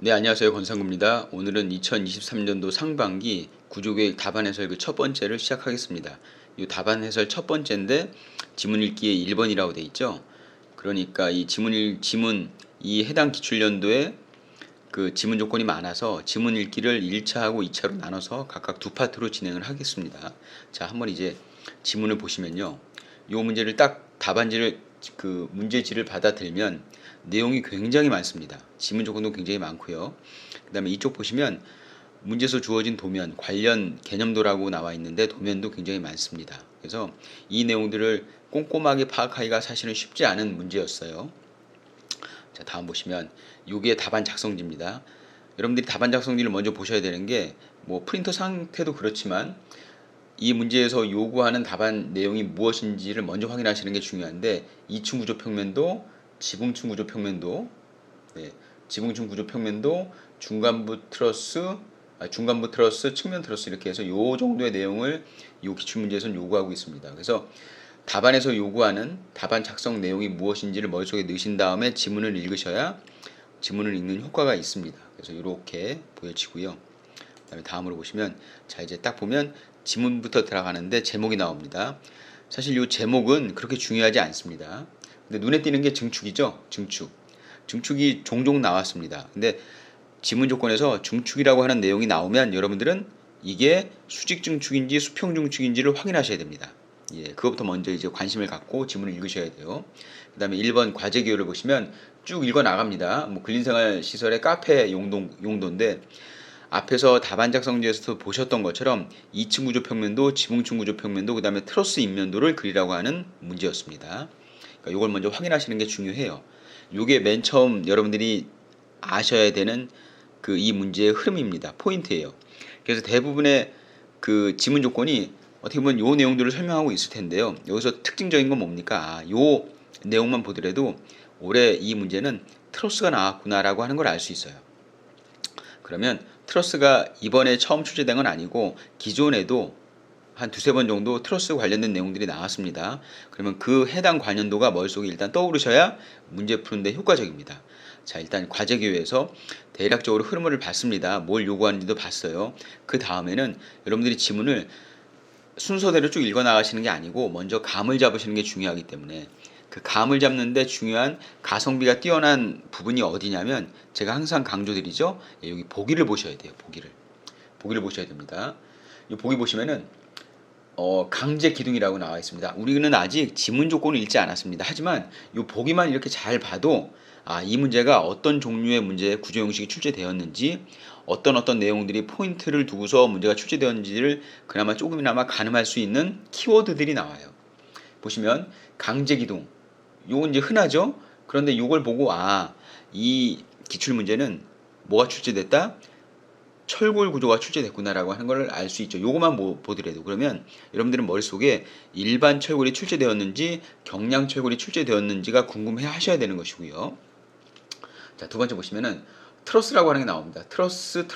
네, 안녕하세요. 권상구입니다. 오늘은 2023년도 상반기 구조계획 답안 해설 그 첫 번째를 시작하겠습니다. 이 답안 해설 첫 번째인데 지문 읽기에 1번이라고 돼 있죠. 그러니까 이 지문 이 해당 기출연도에 그 지문 조건이 많아서 지문 읽기를 1차하고 2차로 나눠서 각각 두 파트로 진행을 하겠습니다. 자, 한번 이제 지문을 보시면요. 이 문제를 딱 답안지를 그 문제지를 받아들면 내용이 굉장히 많습니다. 지문 조건도 굉장히 많고요. 그 다음에 이쪽 보시면 문제에서 주어진 도면, 관련 개념도라고 나와 있는데 도면도 굉장히 많습니다. 그래서 이 내용들을 꼼꼼하게 파악하기가 사실은 쉽지 않은 문제였어요. 자, 다음 보시면 이게 답안 작성지입니다. 여러분들이 답안 작성지를 먼저 보셔야 되는 게 뭐 프린터 상태도 그렇지만 이 문제에서 요구하는 답안 내용이 무엇인지를 먼저 확인하시는 게 중요한데 이층 구조 평면도, 지붕층 구조 평면도, 지붕층 구조 평면도, 중간부 트러스, 측면 트러스 이렇게 해서 요 정도의 내용을 요 기출 문제에서는 요구하고 있습니다. 그래서 답안에서 요구하는 답안 작성 내용이 무엇인지를 머릿속에 넣으신 다음에 지문을 읽으셔야 지문을 읽는 효과가 있습니다. 그래서 이렇게 보여지고요. 그다음에 다음으로 보시면 자 이제 딱 보면 지문부터 들어가는데 제목이 나옵니다. 사실 이 제목은 그렇게 중요하지 않습니다. 근데 눈에 띄는 게 증축이죠. 증축이 종종 나왔습니다. 근데 지문 조건에서 증축이라고 하는 내용이 나오면 여러분들은 이게 수직 증축인지 수평 증축인지를 확인하셔야 됩니다. 그것부터 먼저 이제 관심을 갖고 지문을 읽으셔야 돼요. 그 다음에 1번 과제 기호를 보시면 쭉 읽어 나갑니다. 뭐 근린생활 시설의 카페 용도인데 앞에서 답안 작성지에서도 보셨던 것처럼 2층 구조 평면도, 지붕층 구조 평면도, 그 다음에 트러스 인면도를 그리라고 하는 문제였습니다. 그러니까 이걸 먼저 확인하시는 게 중요해요. 이게 맨 처음 여러분들이 아셔야 되는 그 이 문제의 흐름입니다. 포인트예요. 그래서 대부분의 그 지문 조건이 어떻게 보면 요 내용들을 설명하고 있을 텐데요. 여기서 특징적인 건 뭡니까? 요 내용만 보더라도 올해 이 문제는 트러스가 나왔구나라고 하는 걸 알 수 있어요. 그러면 트러스가 이번에 처음 출제된 건 아니고 기존에도 한 두세 번 정도 트러스 관련된 내용들이 나왔습니다. 그러면 그 해당 관련도가 머릿속에 일단 떠오르셔야 문제 푸는데 효과적입니다. 자, 일단 과제 기호에서 대략적으로 흐름을 봤습니다. 뭘 요구하는지도 봤어요. 그 다음에는 여러분들이 지문을 순서대로 쭉 읽어 나가시는 게 아니고 먼저 감을 잡으시는 게 중요하기 때문에 그 감을 잡는데 중요한 가성비가 뛰어난 부분이 어디냐면 제가 항상 강조드리죠. 여기 보기를 보셔야 돼요. 보기를 보셔야 됩니다. 이 보기 보시면은 강제 기둥이라고 나와 있습니다. 우리는 아직 지문 조건을 읽지 않았습니다. 하지만 이 보기만 이렇게 잘 봐도 이 문제가 어떤 종류의 문제의 구조 형식이 출제되었는지 어떤 내용들이 포인트를 두고서 문제가 출제되었는지를 그나마 조금이나마 가늠할 수 있는 키워드들이 나와요. 보시면 강제 기둥 요건 이제 흔하죠. 그런데 요걸 보고 이 기출 문제는 뭐가 출제됐다? 철골 구조가 출제됐구나라고 하는 걸 알 수 있죠. 요것만 보더라도 그러면 여러분들은 머릿속에 일반 철골이 출제되었는지 경량 철골이 출제되었는지가 궁금해 하셔야 되는 것이고요. 자, 두 번째 보시면은 트러스라고 하는 게 나옵니다. 트러스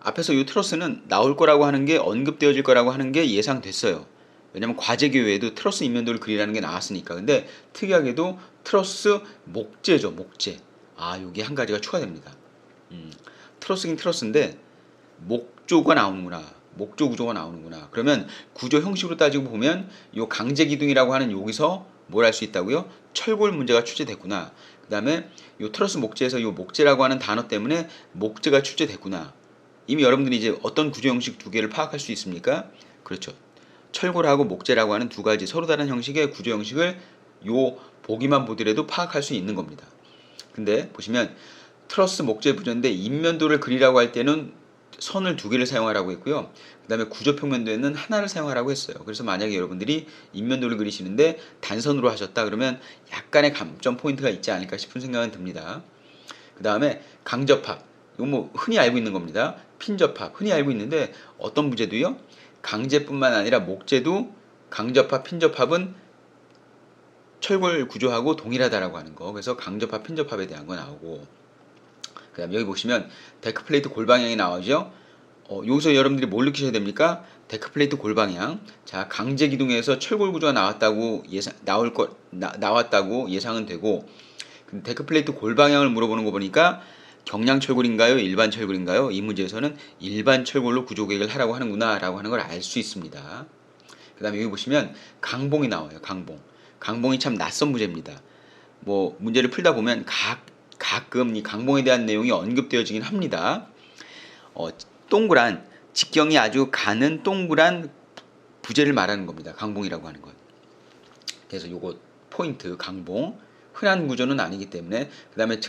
앞에서 이 트러스는 나올 거라고 하는 게 언급되어질 거라고 하는 게 예상됐어요. 왜냐면 과제 기호에도 트러스 인면도를 그리라는 게 나왔으니까. 근데 특이하게도 트러스 목재죠. 요게 한 가지가 추가됩니다. 트러스긴 트러스인데 목조 구조가 나오는구나. 그러면 구조 형식으로 따지고 보면 요 강제 기둥이라고 하는 여기서 뭘 할 수 있다고요? 철골 문제가 출제됐구나. 그 다음에 요 트러스 목재에서 요 목재라고 하는 단어 때문에 목재가 출제됐구나. 이미 여러분들이 이제 어떤 구조 형식 두 개를 파악할 수 있습니까? 그렇죠. 철골하고 목재라고 하는 두 가지 서로 다른 형식의 구조 형식을 요 보기만 보더라도 파악할 수 있는 겁니다. 근데 보시면 트러스 목재 부조인데 인면도를 그리라고 할 때는 선을 두 개를 사용하라고 했고요. 그 다음에 구조 평면도에는 하나를 사용하라고 했어요. 그래서 만약에 여러분들이 인면도를 그리시는데 단선으로 하셨다 그러면 약간의 감점 포인트가 있지 않을까 싶은 생각은 듭니다. 그 다음에 강접합, 이건 뭐 흔히 알고 있는 겁니다. 핀접합, 흔히 알고 있는데 어떤 문제도요. 강제뿐만 아니라 목재도 강접합, 핀접합은 철골 구조하고 동일하다라고 하는 거. 그래서 강접합, 핀접합에 대한 거 나오고 그 다음 여기 보시면 데크플레이트 골방향이 나오죠. 여기서 여러분들이 뭘 느끼셔야 됩니까? 데크플레이트 골방향. 자, 강제 기둥에서 철골 구조가 나왔다고 나왔다고 예상은 되고 근데 데크플레이트 골 방향을 물어보는 거 보니까 경량 철골인가요? 일반 철골인가요? 이 문제에서는 일반 철골로 구조 계획을 하라고 하는구나 라고 하는 걸 알 수 있습니다. 그 다음에 여기 보시면 강봉이 나와요. 강봉. 강봉이 참 낯선 문제입니다. 뭐 문제를 풀다 보면 가끔 이 강봉에 대한 내용이 언급되어지긴 합니다. 동그란 직경이 아주 가는 동그란 부재를 말하는 겁니다. 강봉이라고 하는 건. 그래서 요거 포인트 강봉. 흔한 구조는 아니기 때문에. 그 다음에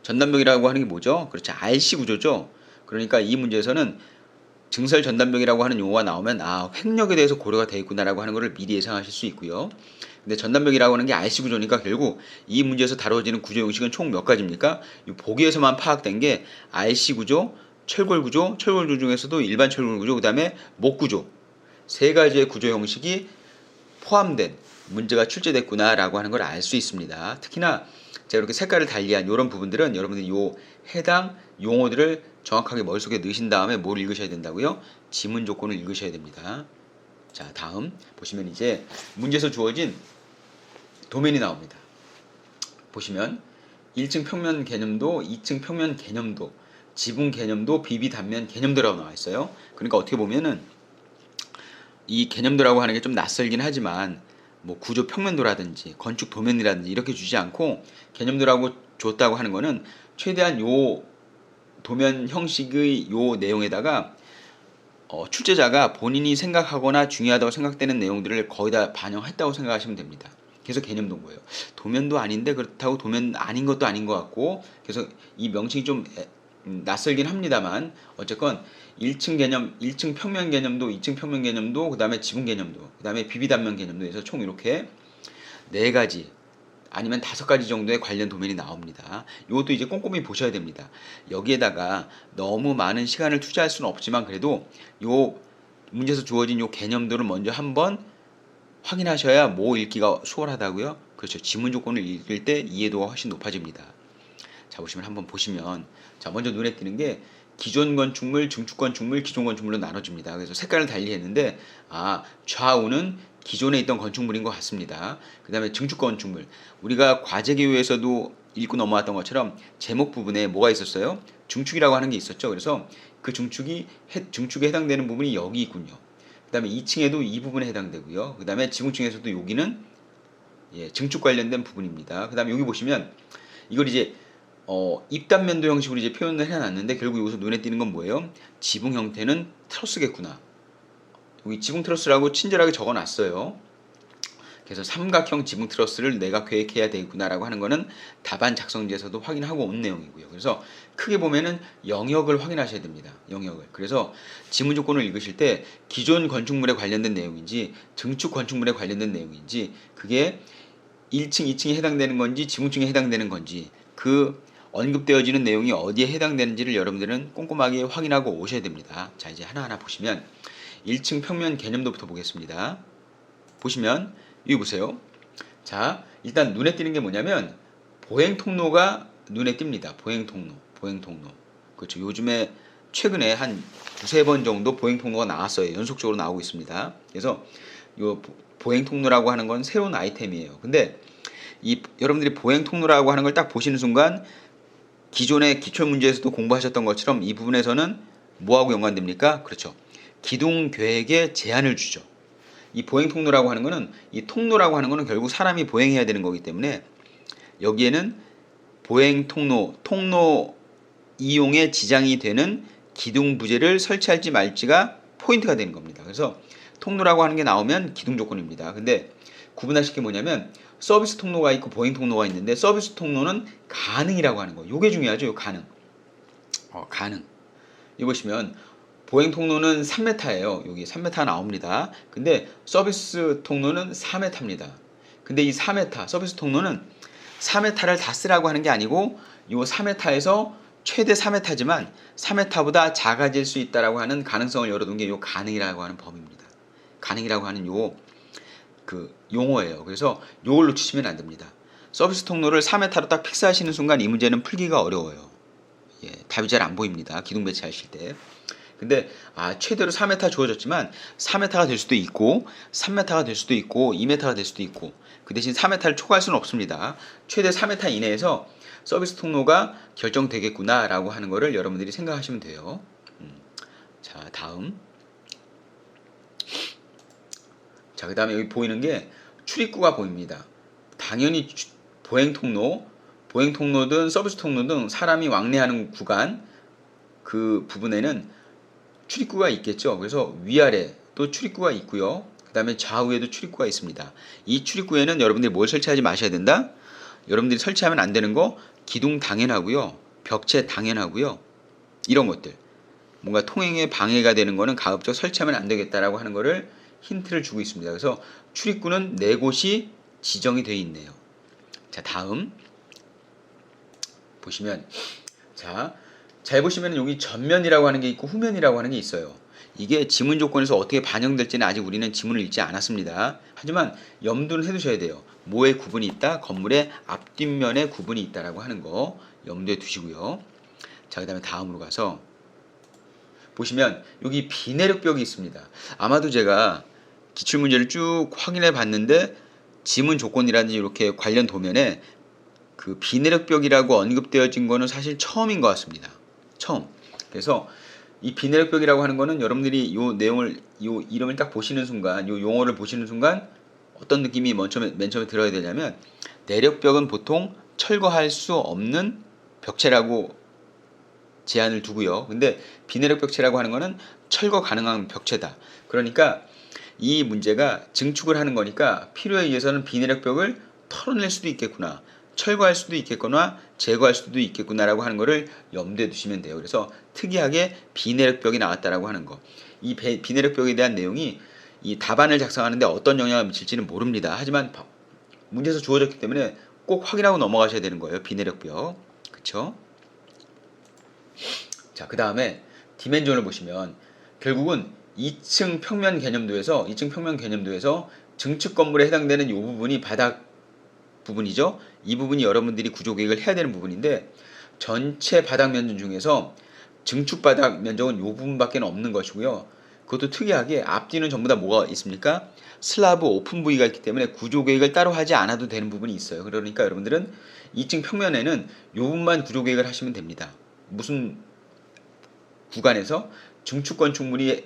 전단벽이라고 하는 게 뭐죠? 그렇죠. RC 구조죠. 그러니까 이 문제에서는 증설 전단벽이라고 하는 용어가 나오면 횡력에 대해서 고려가 되어 있구나라고 하는 것을 미리 예상하실 수 있고요. 근데 전단벽이라고 하는 게 RC 구조니까 결국 이 문제에서 다뤄지는 구조 형식은 총 몇 가지입니까? 이 보기에서만 파악된 게 RC 구조, 철골 구조 중에서도 일반 철골 구조, 그 다음에 목 구조 세 가지의 구조 형식이 포함된 문제가 출제됐구나라고 하는 걸 알 수 있습니다. 특히나 제가 이렇게 색깔을 달리한 이런 부분들은 여러분들이 요 해당 용어들을 정확하게 머릿속에 넣으신 다음에 뭘 읽으셔야 된다고요? 지문 조건을 읽으셔야 됩니다. 자, 다음 보시면 이제 문제에서 주어진 도면이 나옵니다. 보시면 1층 평면 개념도, 2층 평면 개념도, 지붕 개념도, 비비 단면 개념도라고 나와 있어요. 그러니까 어떻게 보면은 이 개념도라고 하는 게 좀 낯설긴 하지만 뭐 구조 평면도라든지 건축 도면이라든지 이렇게 주지 않고 개념도라고 줬다고 하는 거는 최대한 요 도면 형식의 요 내용에다가 출제자가 본인이 생각하거나 중요하다고 생각되는 내용들을 거의 다 반영했다고 생각하시면 됩니다. 그래서 개념도인 거예요. 도면도 아닌데 그렇다고 도면 아닌 것도 아닌 것 같고, 그래서 이 명칭이 좀 낯설긴 합니다만 어쨌건 1층 개념, 1층 평면 개념도, 2층 평면 개념도, 그 다음에 지붕 개념도, 그 다음에 비비단면 개념도 해서 총 이렇게 4가지 아니면 5가지 정도의 관련 도면이 나옵니다. 이것도 이제 꼼꼼히 보셔야 됩니다. 여기에다가 너무 많은 시간을 투자할 수는 없지만 그래도 요 문제에서 주어진 요 개념들을 먼저 한번 확인하셔야 뭐 읽기가 수월하다고요? 그렇죠. 지문 조건을 읽을 때 이해도가 훨씬 높아집니다. 자, 보시면 한번 보시면, 자, 먼저 눈에 띄는 게 기존 건축물, 증축 건축물, 기존 건축물로 나눠집니다. 그래서 색깔을 달리 했는데 좌우는 기존에 있던 건축물인 것 같습니다. 그 다음에 증축 건축물, 우리가 과제기호에서도 읽고 넘어왔던 것처럼 제목 부분에 뭐가 있었어요? 증축이라고 하는 게 있었죠. 그래서 그 증축에 해당되는 부분이 여기 있군요. 그 다음에 2층에도 이 부분에 해당되고요. 그 다음에 지붕층에서도 여기는 증축 관련된 부분입니다. 그 다음에 여기 보시면 이걸 이제 입단면도 형식으로 이제 표현을 해놨는데 결국 여기서 눈에 띄는 건 뭐예요? 지붕 형태는 트러스겠구나. 여기 지붕 트러스라고 친절하게 적어놨어요. 그래서 삼각형 지붕 트러스를 내가 계획해야 되겠구나라고 하는 거는 답안 작성지에서도 확인하고 온 내용이고요. 그래서 크게 보면은 영역을 확인하셔야 됩니다. 영역을. 그래서 지문 조건을 읽으실 때 기존 건축물에 관련된 내용인지 증축 건축물에 관련된 내용인지 그게 1층, 2층에 해당되는 건지 지붕층에 해당되는 건지 그 언급되어지는 내용이 어디에 해당되는지를 여러분들은 꼼꼼하게 확인하고 오셔야 됩니다. 자, 이제 하나하나 보시면 1층 평면 개념도부터 보겠습니다. 보시면 여기 보세요. 자, 일단 눈에 띄는 게 뭐냐면 보행 통로가 눈에 띕니다. 보행 통로. 그렇죠. 요즘에 최근에 한 두세 번 정도 보행 통로가 나왔어요. 연속적으로 나오고 있습니다. 그래서 요 보행 통로라고 하는 건 새로운 아이템이에요. 근데 여러분들이 보행 통로라고 하는 걸 딱 보시는 순간 기존의 기출 문제에서도 공부하셨던 것처럼 이 부분에서는 뭐하고 연관됩니까? 그렇죠. 기둥 계획에 제한을 주죠. 이 보행 통로라고 하는 거는, 이 통로라고 하는 거는 결국 사람이 보행해야 되는 거기 때문에 여기에는 보행 통로 이용에 지장이 되는 기둥 부재를 설치할지 말지가 포인트가 되는 겁니다. 그래서 통로라고 하는 게 나오면 기둥 조건입니다. 근데 구분하실 게 뭐냐면 서비스 통로가 있고 보행 통로가 있는데 서비스 통로는 가능이라고 하는 거. 이게 중요하죠. 요 가능. 가능. 여기 보시면 보행 통로는 3m예요. 여기 3m 나옵니다. 근데 서비스 통로는 4m입니다. 근데 이 4m 서비스 통로는 4m를 다 쓰라고 하는 게 아니고 요 4m에서 최대 4m지만 4m보다 작아질 수 있다라고 하는 가능성을 열어둔 게 요 가능이라고 하는 범위입니다. 가능이라고 하는 용어예요. 그래서 요걸 놓치시면 안 됩니다. 서비스 통로를 4m로 딱 픽스하시는 순간 이 문제는 풀기가 어려워요. 답이 잘 안 보입니다. 기둥 배치하실 때. 근데 최대로 4m 주어졌지만 4m가 될 수도 있고 3m가 될 수도 있고 2m가 될 수도 있고 그 대신 4m를 초과할 수는 없습니다. 최대 4m 이내에서 서비스 통로가 결정되겠구나라고 하는 거를 여러분들이 생각하시면 돼요. 자, 다음. 자, 그 다음에 여기 보이는 게 출입구가 보입니다. 당연히 보행 통로든 서비스 통로든 사람이 왕래하는 구간, 그 부분에는 출입구가 있겠죠. 그래서 위아래 또 출입구가 있고요. 그 다음에 좌우에도 출입구가 있습니다. 이 출입구에는 여러분들이 뭘 설치하지 마셔야 된다? 여러분들이 설치하면 안 되는 거, 기둥 당연하고요. 벽체 당연하고요. 이런 것들. 뭔가 통행에 방해가 되는 거는 가급적 설치하면 안 되겠다라고 하는 거를 힌트를 주고 있습니다. 그래서 출입구는 4곳이 지정이 되어 있네요. 자, 다음 보시면, 자, 잘 보시면 여기 전면이라고 하는 게 있고 후면이라고 하는 게 있어요. 이게 지문 조건에서 어떻게 반영될지는 아직 우리는 지문을 읽지 않았습니다. 하지만 염두는 해두셔야 돼요. 뭐에 구분이 있다? 건물의 앞뒷면에 구분이 있다라고 하는 거 염두에 두시고요. 자, 그 다음에 다음으로 가서 보시면 여기 비내력벽이 있습니다. 아마도 제가 기출문제를 쭉 확인해 봤는데 지문 조건이라든지 이렇게 관련 도면에 그 비내력벽이라고 언급되어진 거는 사실 처음인 것 같습니다. 처음. 그래서 이 비내력벽이라고 하는 거는 여러분들이 요 내용을, 요 이름을 딱 보시는 순간, 요 용어를 보시는 순간 어떤 느낌이 맨 처음에 들어야 되냐면, 내력벽은 보통 철거할 수 없는 벽체라고 제한을 두고요. 근데 비내력 벽체라고 하는 거는 철거 가능한 벽체다. 그러니까 이 문제가 증축을 하는 거니까 필요에 의해서는 비내력 벽을 털어낼 수도 있겠구나, 철거할 수도 있겠거나 제거할 수도 있겠구나라고 하는 거를 염두에 두시면 돼요. 그래서 특이하게 비내력 벽이 나왔다라고 하는 거. 이 비내력 벽에 대한 내용이 이 답안을 작성하는데 어떤 영향을 미칠지는 모릅니다. 하지만 문제에서 주어졌기 때문에 꼭 확인하고 넘어가셔야 되는 거예요. 비내력 벽. 그쵸? 자, 그 다음에 디멘전을 보시면 결국은 2층 평면 개념도에서 증축 건물에 해당되는 이 부분이 바닥 부분이죠. 이 부분이 여러분들이 구조 계획을 해야 되는 부분인데, 전체 바닥 면적 중에서 증축 바닥 면적은 이 부분밖에 없는 것이고요. 그것도 특이하게 앞뒤는 전부 다 뭐가 있습니까? 슬라브 오픈 부위가 있기 때문에 구조 계획을 따로 하지 않아도 되는 부분이 있어요. 그러니까 여러분들은 2층 평면에는 이 부분만 구조 계획을 하시면 됩니다. 무슨 구간에서 증축 건축물이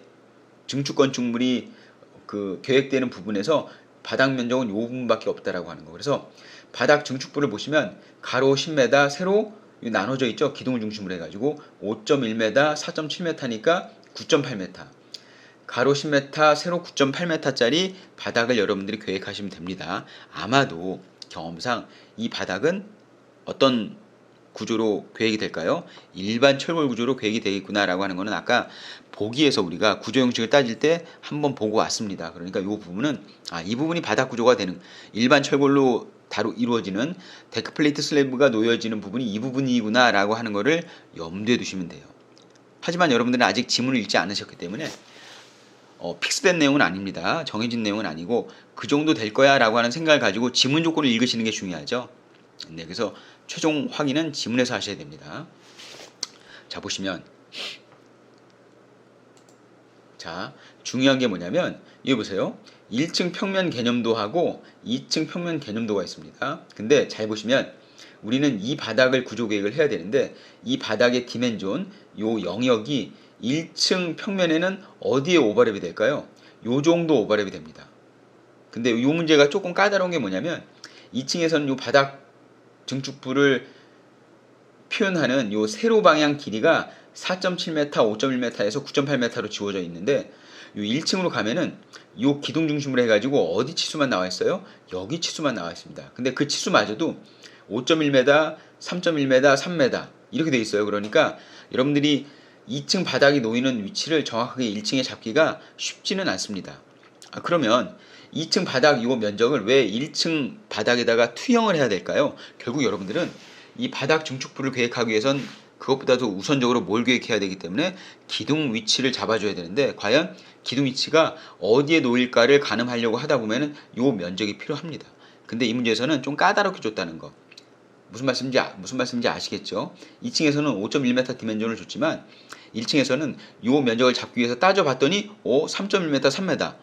그 계획되는 부분에서 바닥 면적은 이 부분밖에 없다라고 하는 거. 그래서 바닥 증축부를 보시면 가로 10m, 세로 나눠져 있죠. 기둥을 중심으로 해가지고 5.1m, 4.7m니까 9.8m. 가로 10m, 세로 9.8m짜리 바닥을 여러분들이 계획하시면 됩니다. 아마도 경험상 이 바닥은 어떤 구조로 계획이 될까요? 일반 철골 구조로 계획이 되겠구나라고 하는 거는 아까 보기에서 우리가 구조 형식을 따질 때 한번 보고 왔습니다. 그러니까 이 부분은 이 부분이 바닥 구조가 되는, 일반 철골로 이루어지는 데크 플레이트 슬래브가 놓여지는 부분이 이 부분이구나라고 하는 거를 염두에 두시면 돼요. 하지만 여러분들은 아직 지문을 읽지 않으셨기 때문에 픽스된 내용은 아닙니다. 정해진 내용은 아니고 그 정도 될 거야 라고 하는 생각을 가지고 지문 조건을 읽으시는 게 중요하죠. 네, 그래서 최종 확인은 지문에서 하셔야 됩니다. 자, 보시면, 자, 중요한 게 뭐냐면 여기 보세요. 1층 평면 개념도하고 2층 평면 개념도가 있습니다. 근데 잘 보시면 우리는 이 바닥을 구조 계획을 해야 되는데, 이 바닥의 디멘전, 요 영역이 1층 평면에는 어디에 오버랩이 될까요? 요 정도 오버랩이 됩니다. 근데 이 문제가 조금 까다로운 게 뭐냐면, 2층에서는 요 바닥 증축부를 표현하는 요 세로 방향 길이가 4.7m, 5.1m에서 9.8m로 지워져 있는데, 요 1층으로 가면은 요 기둥 중심으로 해가지고 어디 치수만 나와 있어요? 여기 치수만 나와 있습니다. 근데 그 치수마저도 5.1m, 3.1m, 3m 이렇게 돼 있어요. 그러니까 여러분들이 2층 바닥이 놓이는 위치를 정확하게 1층에 잡기가 쉽지는 않습니다. 그러면 2층 바닥 이 면적을 왜 1층 바닥에다가 투영을 해야 될까요? 결국 여러분들은 이 바닥 증축부를 계획하기 위해선 그것보다도 우선적으로 뭘 계획해야 되기 때문에 기둥 위치를 잡아줘야 되는데, 과연 기둥 위치가 어디에 놓일까를 가늠하려고 하다 보면은 이 면적이 필요합니다. 근데 이 문제에서는 좀 까다롭게 줬다는 거. 무슨 말씀인지 아시겠죠? 2층에서는 5.1m 디멘전을 줬지만 1층에서는 이 면적을 잡기 위해서 따져봤더니 3.1m, 3m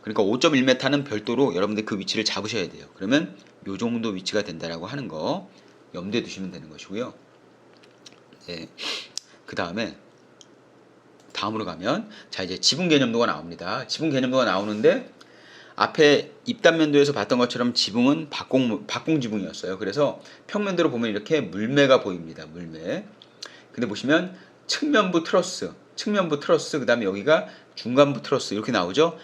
그러니까 5.1m는 별도로 여러분들 그 위치를 잡으셔야 돼요. 그러면 요 정도 위치가 된다라고 하는 거 염두에 두시면 되는 것이고요. 네. 그 다음에 다음으로 가면 자 이제 지붕 개념도가 나옵니다. 지붕 개념도가 나오는데 앞에 입단면도에서 봤던 것처럼 지붕은 박공 지붕이었어요. 그래서 평면도로 보면 이렇게 물매가 보입니다. 물매. 근데 보시면 측면부 트러스, 그 다음에 여기가 중간부 트러스 이렇게 나오죠.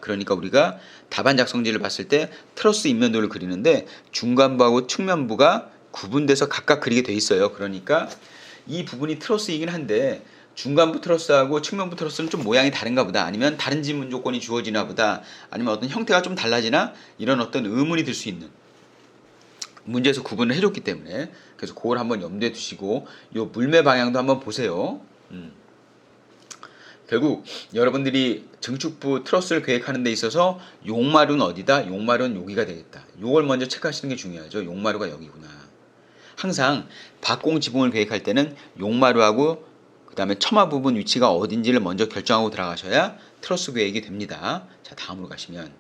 그러니까 우리가 답안 작성지를 봤을 때 트러스 입면도를 그리는데 중간부하고 측면부가 구분돼서 각각 그리게 돼 있어요. 그러니까 이 부분이 트러스이긴 한데 중간부 트러스하고 측면부 트러스는 좀 모양이 다른가 보다, 아니면 다른 지문 조건이 주어지나 보다, 아니면 어떤 형태가 좀 달라지나, 이런 어떤 의문이 들 수 있는 문제에서 구분을 해줬기 때문에, 그래서 그걸 한번 염두에 두시고 요 물매 방향도 한번 보세요. 결국 여러분들이 증축부 트러스를 계획하는 데 있어서 용마루는 어디다? 용마루는 여기가 되겠다. 요걸 먼저 체크하시는 게 중요하죠. 용마루가 여기구나. 항상 박공 지붕을 계획할 때는 용마루하고 그 다음에 처마 부분 위치가 어딘지를 먼저 결정하고 들어가셔야 트러스 계획이 됩니다. 자, 다음으로 가시면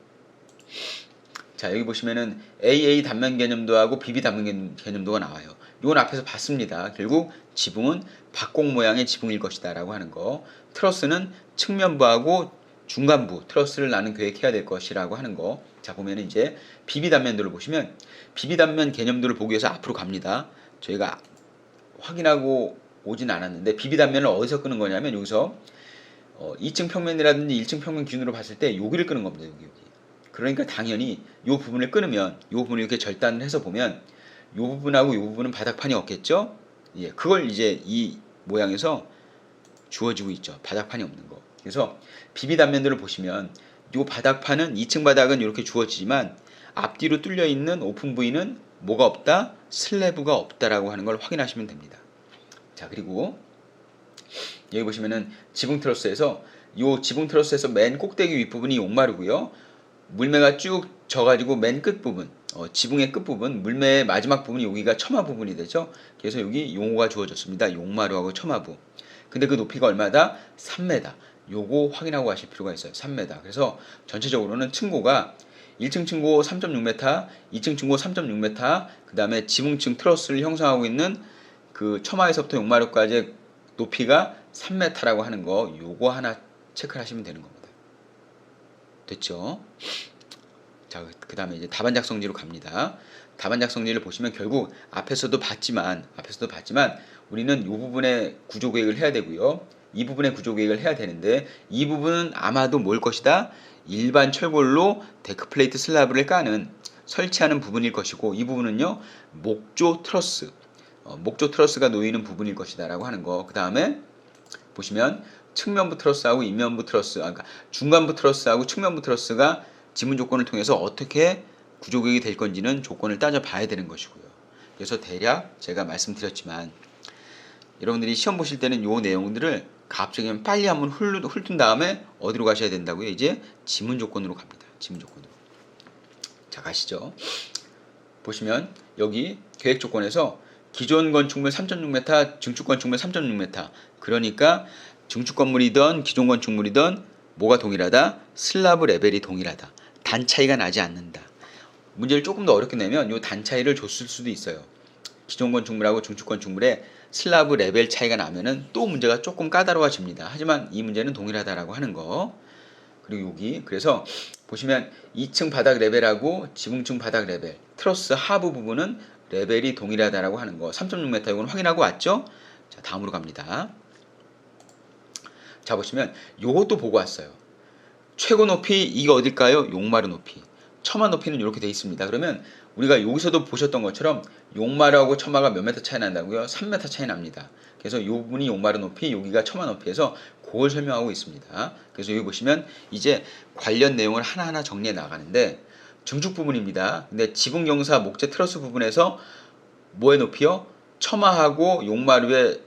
자, 여기 보시면은 AA 단면 개념도하고 BB 단면 개념도가 나와요. 이건 앞에서 봤습니다. 결국 지붕은 박공 모양의 지붕일 것이다 라고 하는 거, 트러스는 측면부하고 중간부 트러스를 나는 계획해야 될 것이라고 하는 거. 자, 보면은 이제 BB 단면도를 보시면 BB 단면 개념도를 보기 위해서 앞으로 갑니다. 저희가 확인하고 오진 않았는데 BB 단면을 어디서 끄는 거냐면 여기서 2층 평면이라든지 1층 평면 기준으로 봤을 때 여기를 끄는 겁니다. 여기. 그러니까 당연히 이 부분을 끊으면 이 부분을 이렇게 절단을 해서 보면 이 부분하고 이 부분은 바닥판이 없겠죠. 예, 그걸 이제 이 모양에서 주어지고 있죠. 바닥판이 없는 거. 그래서 BB 단면들을 보시면 이 바닥판은 2층 바닥은 이렇게 주어지지만 앞뒤로 뚫려 있는 오픈 부위는 뭐가 없다? 슬래브가 없다라고 하는 걸 확인하시면 됩니다. 자, 그리고 여기 보시면은 지붕 트러스에서 맨 꼭대기 윗부분이 용마루고요. 물매가 쭉 져가지고 맨 끝부분, 지붕의 끝부분, 물매의 마지막 부분이 여기가 처마 부분이 되죠. 그래서 여기 용어가 주어졌습니다. 용마루하고 처마부. 근데 그 높이가 얼마다? 3m. 요거 확인하고 가실 필요가 있어요. 3m. 그래서 전체적으로는 층고가 1층 층고 3.6m, 2층 층고 3.6m, 그 다음에 지붕층 트러스를 형성하고 있는 그 처마에서부터 용마루까지 높이가 3m라고 하는 거, 요거 하나 체크를 하시면 되는 겁니다. 됐죠? 자, 그 다음에 이제 답안 작성지로 갑니다. 답안 작성지를 보시면 결국 앞에서도 봤지만 우리는 이 부분의 구조 계획을 해야 되고요. 이 부분의 구조 계획을 해야 되는데 이 부분은 아마도 뭘 것이다? 일반 철골로 데크플레이트 슬라브를 까는 설치하는 부분일 것이고, 이 부분은요 목조 트러스가 놓이는 부분일 것이다 라고 하는 거. 그 다음에 보시면 측면부 트러스하고 인면부 트러스, 그러니까 중간부 트러스하고 측면부 트러스가 지문 조건을 통해서 어떻게 구조계획이 될 건지는 조건을 따져봐야 되는 것이고요. 그래서 대략 제가 말씀드렸지만 여러분들이 시험 보실 때는 이 내용들을 갑자기 빨리 한번 훑은 다음에 어디로 가셔야 된다고요? 이제 지문 조건으로 갑니다. 지문 조건으로. 자, 가시죠. 보시면 여기 계획 조건에서 기존 건축물 3.6m, 증축 건축물 3.6m. 그러니까 증축 건물이든 기존 건축물이든 뭐가 동일하다? 슬라브 레벨이 동일하다. 단 차이가 나지 않는다. 문제를 조금 더 어렵게 내면 이 단 차이를 줬을 수도 있어요. 기존 건축물하고 증축 건축물의 슬라브 레벨 차이가 나면은 또 문제가 조금 까다로워집니다. 하지만 이 문제는 동일하다라고 하는 거. 그리고 여기 그래서 보시면 2층 바닥 레벨하고 지붕층 바닥 레벨, 트러스 하부 부분은 레벨이 동일하다라고 하는 거. 3.6m 이건 확인하고 왔죠? 자, 다음으로 갑니다. 자, 보시면 요것도 보고 왔어요. 최고 높이 이게 어딜까요? 용마루 높이. 처마 높이는 이렇게 돼 있습니다. 그러면 우리가 여기서도 보셨던 것처럼 용마루하고 처마가 몇 m 차이 난다고요? 3m 차이 납니다. 그래서 이 부분이 용마루 높이, 여기가 처마 높이에서 그걸 설명하고 있습니다. 그래서 여기 보시면 이제 관련 내용을 하나하나 정리해 나가는데 증축 부분입니다. 근데 지붕 경사 목재 트러스 부분에서 뭐의 높이요? 처마하고 용마루의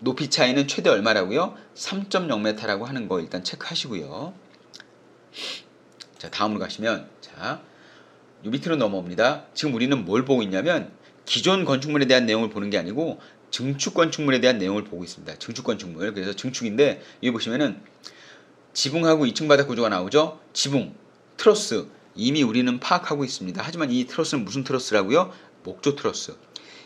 높이 차이는 최대 얼마라고요? 3.0m라고 하는 거 일단 체크하시고요. 자, 다음으로 가시면 자, 요 밑으로 넘어옵니다. 지금 우리는 뭘 보고 있냐면 기존 건축물에 대한 내용을 보는 게 아니고 증축 건축물에 대한 내용을 보고 있습니다. 증축 건축물. 그래서 증축인데 여기 보시면은 지붕하고 2층 바닥 구조가 나오죠. 지붕, 트러스 이미 우리는 파악하고 있습니다. 하지만 이 트러스는 무슨 트러스라고요? 목조 트러스.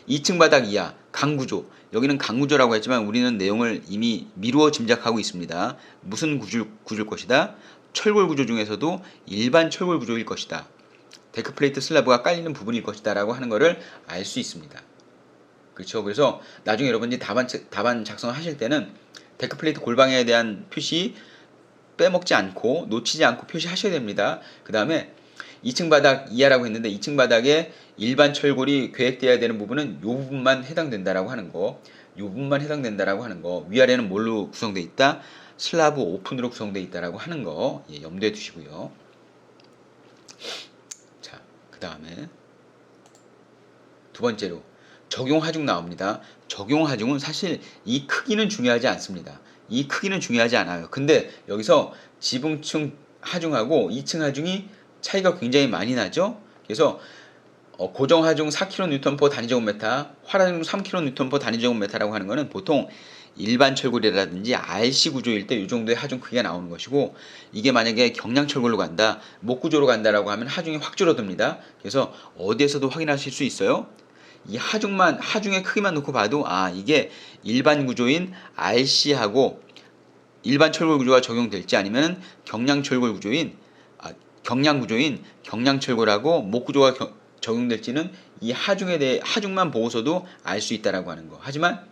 2층 바닥 이하 강구조. 여기는 강구조라고 했지만 우리는 내용을 이미 미루어 짐작하고 있습니다. 무슨 구조일 것이다? 철골 구조 중에서도 일반 철골 구조일 것이다. 데크플레이트 슬라브가 깔리는 부분일 것이다 라고 하는 것을 알 수 있습니다. 그렇죠. 그래서 나중에 여러분들이 답안 작성하실 때는 데크플레이트 골방에 대한 표시 빼먹지 않고 놓치지 않고 표시하셔야 됩니다. 그 다음에 2층 바닥 이하라고 했는데 2층 바닥에 일반 철골이 계획되어야 되는 부분은 이 부분만 해당된다라고 하는 거, 이 부분만 해당된다라고 하는 거, 위아래는 뭘로 구성되어 있다? 슬라브 오픈으로 구성되어 있다라고 하는 거 염두에 두시고요. 자, 그 다음에 두 번째로 적용 하중 나옵니다. 적용 하중은 사실 이 크기는 중요하지 않습니다. 이 크기는 중요하지 않아요. 근데 여기서 지붕층 하중하고 2층 하중이 차이가 굉장히 많이 나죠. 그래서 고정 하중 4kN/단위 제곱미터, 활하중 3kN/단위 제곱미터라고 하는 것은 보통 일반 철골이라든지 RC 구조일 때 이 정도의 하중 크기가 나오는 것이고, 이게 만약에 경량 철골로 간다, 목 구조로 간다라고 하면 하중이 확 줄어듭니다. 그래서 어디에서도 확인하실 수 있어요. 이 하중의 크기만 놓고 봐도 이게 일반 구조인 RC하고 일반 철골 구조가 적용될지 아니면 경량 구조인 경량 철골하고 목 구조가 적용될지는 이 하중만 보고서도 알 수 있다라고 하는 거. 하지만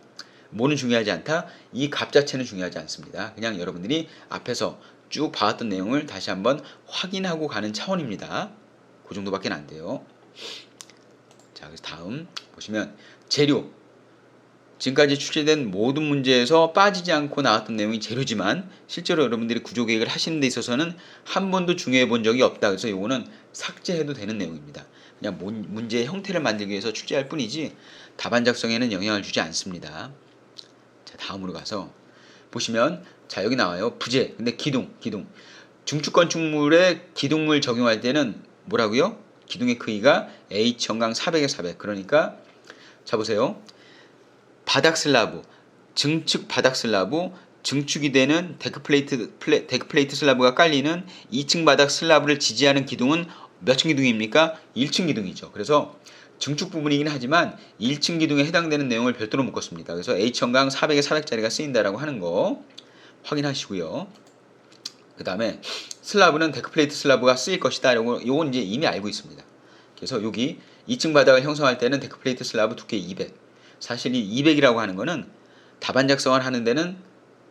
뭐는 중요하지 않다? 이 값 자체는 중요하지 않습니다. 그냥 여러분들이 앞에서 쭉 봐왔던 내용을 다시 한번 확인하고 가는 차원입니다. 그 정도밖에 안 돼요. 자, 그래서 다음 보시면 재료. 지금까지 출제된 모든 문제에서 빠지지 않고 나왔던 내용이 재료지만 실제로 여러분들이 구조 계획을 하시는 데 있어서는 한 번도 중요해 본 적이 없다. 그래서 이거는 삭제해도 되는 내용입니다. 그냥 문제의 형태를 만들기 위해서 출제할 뿐이지 답안 작성에는 영향을 주지 않습니다. 자, 다음으로 가서 보시면 자, 여기 나와요. 부재. 근데 기둥. 중축 건축물에 기둥을 적용할 때는 뭐라고요? 기둥의 크기가 H형광 400에 400. 그러니까 자, 보세요. 바닥 슬라브, 증축 바닥 슬라브, 증축이 되는 데크플레이트 슬라브가 깔리는 2층 바닥 슬라브를 지지하는 기둥은 몇 층 기둥입니까? 1층 기둥이죠. 그래서 증축 부분이긴 하지만 1층 기둥에 해당되는 내용을 별도로 묶었습니다. 그래서 H형광 400에 400짜리가 쓰인다라고 하는 거 확인하시고요. 그 다음에 슬라브는 데크플레이트 슬라브가 쓰일 것이다. 요건 이제 이미 알고 있습니다. 그래서 여기 2층 바닥을 형성할 때는 데크플레이트 슬라브 두께 200. 사실 이 200이라고 하는 거는 답안 작성을 하는 데는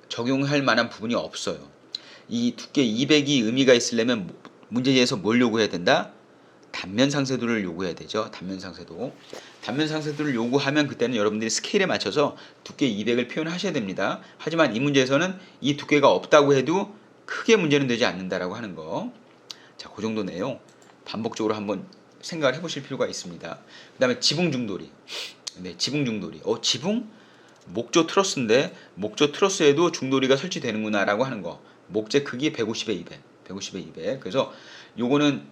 적용할 만한 부분이 없어요. 이 두께 200이 의미가 있으려면 문제지에서 뭘 요구해야 된다? 단면 상세도를 요구해야 되죠. 단면 상세도를 요구하면 그때는 여러분들이 스케일에 맞춰서 두께 200을 표현하셔야 됩니다. 하지만 이 문제에서는 이 두께가 없다고 해도 크게 문제는 되지 않는다라고 하는 거. 자, 그 정도 내용 반복적으로 한번 생각을 해보실 필요가 있습니다. 그 다음에 지붕 중돌이. 네, 지붕 중돌이. 지붕? 목조 트러스인데 목조 트러스에도 중돌이가 설치되는구나 라고 하는 거. 목재 크기 150에 200. 150에 200. 그래서 요거는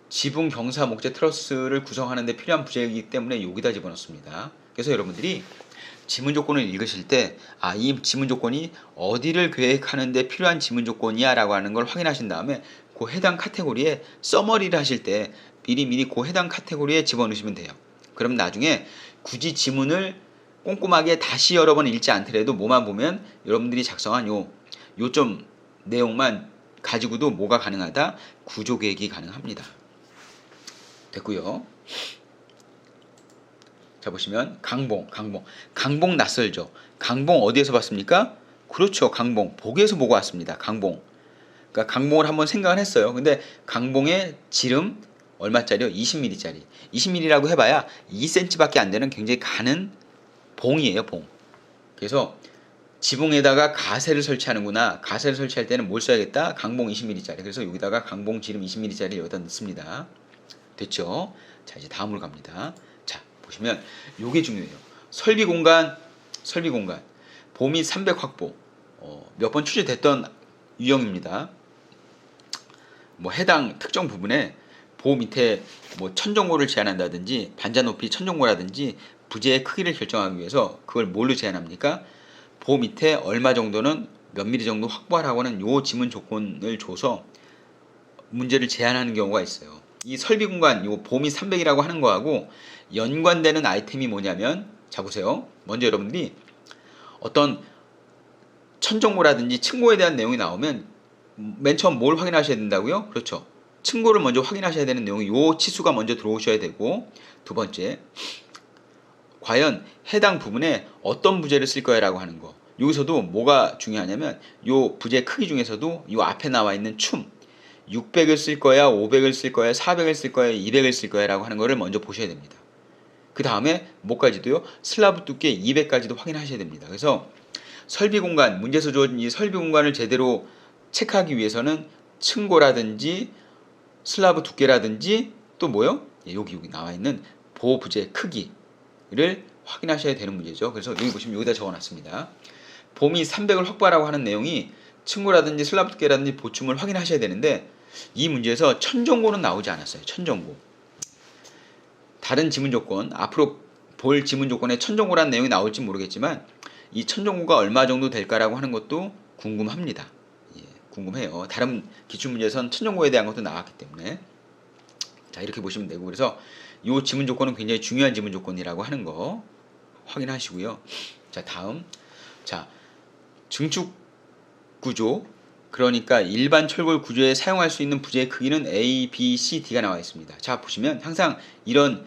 지붕 경사 목재 트러스를 구성하는 데 필요한 부재이기 때문에 여기다 집어넣습니다. 그래서 여러분들이 지문 조건을 읽으실 때 이 지문 조건이 어디를 계획하는 데 필요한 지문 조건이야 라고 하는 걸 확인하신 다음에 그 해당 카테고리에 서머리를 하실 때 미리 그 해당 카테고리에 집어넣으시면 돼요. 그럼 나중에 굳이 지문을 꼼꼼하게 다시 여러 번 읽지 않더라도 뭐만 보면 여러분들이 작성한 요점 내용만 가지고도 뭐가 가능하다? 구조 계획이 가능합니다. 됐고요. 자, 보시면 강봉 낯설죠. 강봉 어디에서 봤습니까? 그렇죠. 강봉 보기에서 보고 왔습니다. 강봉. 그러니까 강봉을 한번 생각을 했어요. 근데 강봉의 지름 얼마짜리요? 20mm짜리. 20mm라고 해봐야 2cm밖에 안 되는 굉장히 가는 봉이에요, 봉. 그래서 지붕에다가 가세를 설치하는구나. 가세를 설치할 때는 뭘 써야겠다? 강봉 20mm짜리. 그래서 여기다가 강봉 지름 20mm짜리 여기다 넣습니다. 됐죠? 자, 이제 다음으로 갑니다. 자, 보시면 요게 중요해요. 설비 공간. 보미 300 확보. 몇 번 출제됐던 유형입니다. 해당 특정 부분에 보 밑에 천정고를 제한한다든지 반자 높이 천정고라든지 부재의 크기를 결정하기 위해서 그걸 뭘로 제한합니까? 보 밑에 얼마 정도는 몇 미리 정도 확보하라고 하는 요 지문 조건을 줘서 문제를 제안하는 경우가 있어요. 이 설비 공간 요 범위 300이라고 하는 거하고 연관되는 아이템이 뭐냐면, 자 보세요. 먼저 여러분들이 어떤 천정고라든지 층고에 대한 내용이 나오면 맨 처음 뭘 확인하셔야 된다고요? 그렇죠. 층고를 먼저 확인하셔야 되는 내용이 요 치수가 먼저 들어오셔야 되고, 두 번째, 과연 해당 부분에 어떤 부재를 쓸 거야 라고 하는 거. 여기서도 뭐가 중요하냐면 요 부재 크기 중에서도 요 앞에 나와 있는 춤 600을 쓸 거야, 500을 쓸 거야, 400을 쓸 거야, 200을 쓸 거야 라고 하는 거를 먼저 보셔야 됩니다. 그 다음에 뭐까지도요? 슬라브 두께 200까지도 확인하셔야 됩니다. 그래서 설비 공간, 문제에서 주어진 이 설비 공간을 제대로 체크하기 위해서는 층고라든지 슬라브 두께라든지 또 뭐요? 여기 나와 있는 보호 부재 크기를 확인하셔야 되는 문제죠. 그래서 여기 보시면 여기다 적어놨습니다. 범위 300을 확보하라고 하는 내용이 층고라든지 슬라브 두께라든지 보충을 확인하셔야 되는데, 이 문제에서 천정고는 나오지 않았어요. 천정고. 다른 지문 조건, 앞으로 볼 지문 조건에 천정고라는 내용이 나올지 모르겠지만 이 천정고가 얼마 정도 될까라고 하는 것도 궁금합니다. 예, 궁금해요. 다른 기출문제에서는 천정고에 대한 것도 나왔기 때문에. 자, 이렇게 보시면 되고, 그래서 이 지문 조건은 굉장히 중요한 지문 조건이라고 하는 거 확인하시고요. 자, 다음. 자, 증축 구조, 그러니까 일반 철골 구조에 사용할 수 있는 부재의 크기는 A, B, C, D가 나와 있습니다. 자, 보시면 항상 이런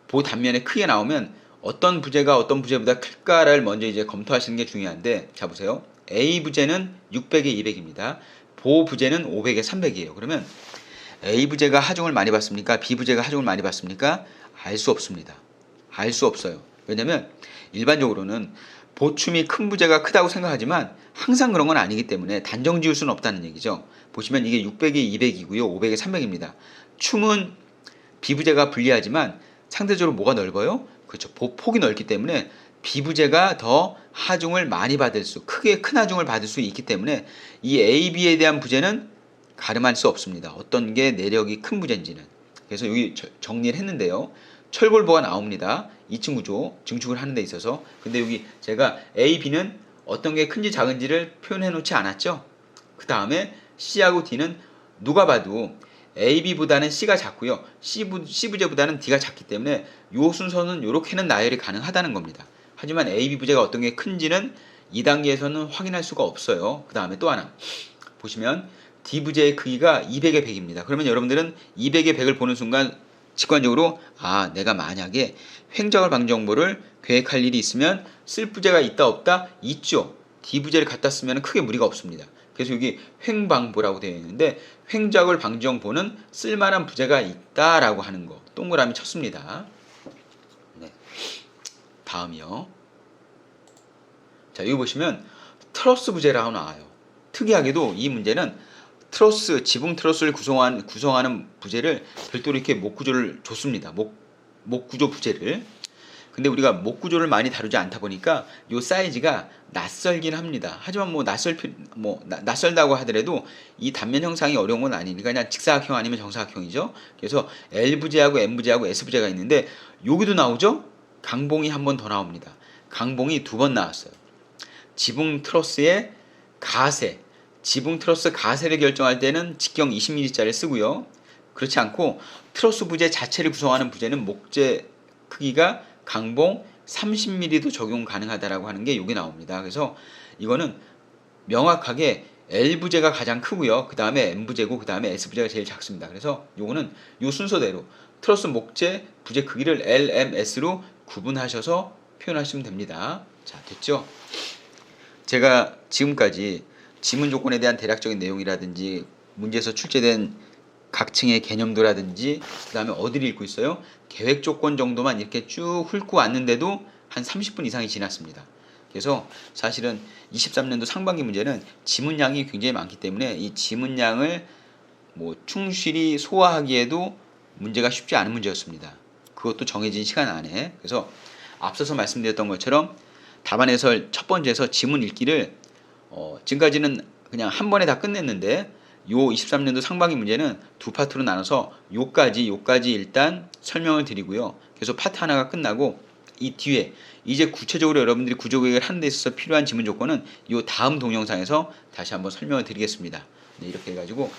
보 단면에 크기가 나오면 어떤 부재가 어떤 부재보다 클까를 먼저 이제 검토하시는 게 중요한데, 자 보세요. A 부재는 600에 200입니다. 보 부재는 500에 300이에요. 그러면 A 부재가 하중을 많이 받습니까? B 부재가 하중을 많이 받습니까? 알 수 없습니다. 알 수 없어요. 왜냐면 일반적으로는 보춤이 큰 부재가 크다고 생각하지만 항상 그런 건 아니기 때문에 단정 지을 수는 없다는 얘기죠. 보시면 이게 600에 200이고요. 500에 300입니다. 춤은 비부재가 불리하지만 상대적으로 뭐가 넓어요? 그렇죠. 폭이 넓기 때문에 비부재가 더 하중을 많이 받을 수, 크게 큰 하중을 받을 수 있기 때문에 이 A, B에 대한 부재는 가름할 수 없습니다. 어떤 게 내력이 큰 부재인지는. 그래서 여기 정리를 했는데요. 철골보가 나옵니다. 2층 구조 증축을 하는 데 있어서. 근데 여기 제가 A, B는 어떤 게 큰지 작은지를 표현해 놓지 않았죠. 그 다음에 C하고 D는 누가 봐도 A, B보다는 C가 작고요. C 부재보다는 D가 작기 때문에 이 순서는 이렇게는 나열이 가능하다는 겁니다. 하지만 A, B 부재가 어떤 게 큰지는 2단계에서는 확인할 수가 없어요. 그 다음에 또 하나 보시면 D 부재의 크기가 200에 100입니다. 그러면 여러분들은 200에 100을 보는 순간 직관적으로 내가 만약에 횡작을 방지 정보를 계획할 일이 있으면 쓸 부재가 있다 없다? 있죠. D 부재를 갖다 쓰면 크게 무리가 없습니다. 그래서 여기 횡방보라고 되어 있는데 횡작을 방지 정보는 쓸만한 부재가 있다라고 하는 거 동그라미 쳤습니다. 네. 다음이요. 자, 여기 보시면 트러스 부재라고 나와요. 특이하게도 이 문제는 트러스, 지붕 트러스를 구성하는 부재를 별도로 이렇게 목 구조를 줬습니다. 목 구조 부재를. 근데 우리가 목 구조를 많이 다루지 않다 보니까 요 사이즈가 낯설긴 합니다. 하지만 낯설다고 하더라도 이 단면 형상이 어려운 건 아니니까 그냥 직사각형 아니면 정사각형이죠. 그래서 L 부재하고 M 부재하고 S 부재가 있는데 여기도 나오죠. 강봉이 한 번 더 나옵니다. 강봉이 2번 나왔어요. 지붕 트러스의 가세, 지붕 트러스 가세를 결정할 때는 직경 20mm짜리를 쓰고요. 그렇지 않고 트러스 부재 자체를 구성하는 부재는 목재 크기가 강봉 30mm도 적용 가능하다라고 하는 게 여기 나옵니다. 그래서 이거는 명확하게 L 부재가 가장 크고요. 그 다음에 M 부재고 그 다음에 S 부재가 제일 작습니다. 그래서 요거는 요 순서대로 트러스 목재 부재 크기를 L, M, S로 구분하셔서 표현하시면 됩니다. 자, 됐죠? 제가 지금까지 지문 조건에 대한 대략적인 내용이라든지 문제에서 출제된 각 층의 개념도라든지 그 다음에 어디를 읽고 있어요? 계획 조건 정도만 이렇게 쭉 훑고 왔는데도 한 30분 이상이 지났습니다. 그래서 사실은 23년도 상반기 문제는 지문량이 굉장히 많기 때문에 이 지문량을 충실히 소화하기에도 문제가 쉽지 않은 문제였습니다. 그것도 정해진 시간 안에. 그래서 앞서서 말씀드렸던 것처럼 답안 해설 첫 번째에서 지문 읽기를 지금까지는 그냥 한 번에 다 끝냈는데 요 23년도 상반기 문제는 두 파트로 나눠서 요까지 일단 설명을 드리고요. 그래서 파트 하나가 끝나고 이 뒤에 이제 구체적으로 여러분들이 구조계획을 하는 데 있어서 필요한 지문 조건은 이 다음 동영상에서 다시 한번 설명을 드리겠습니다. 네, 이렇게 해가지고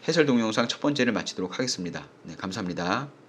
해설 동영상 첫 번째를 마치도록 하겠습니다. 네, 감사합니다.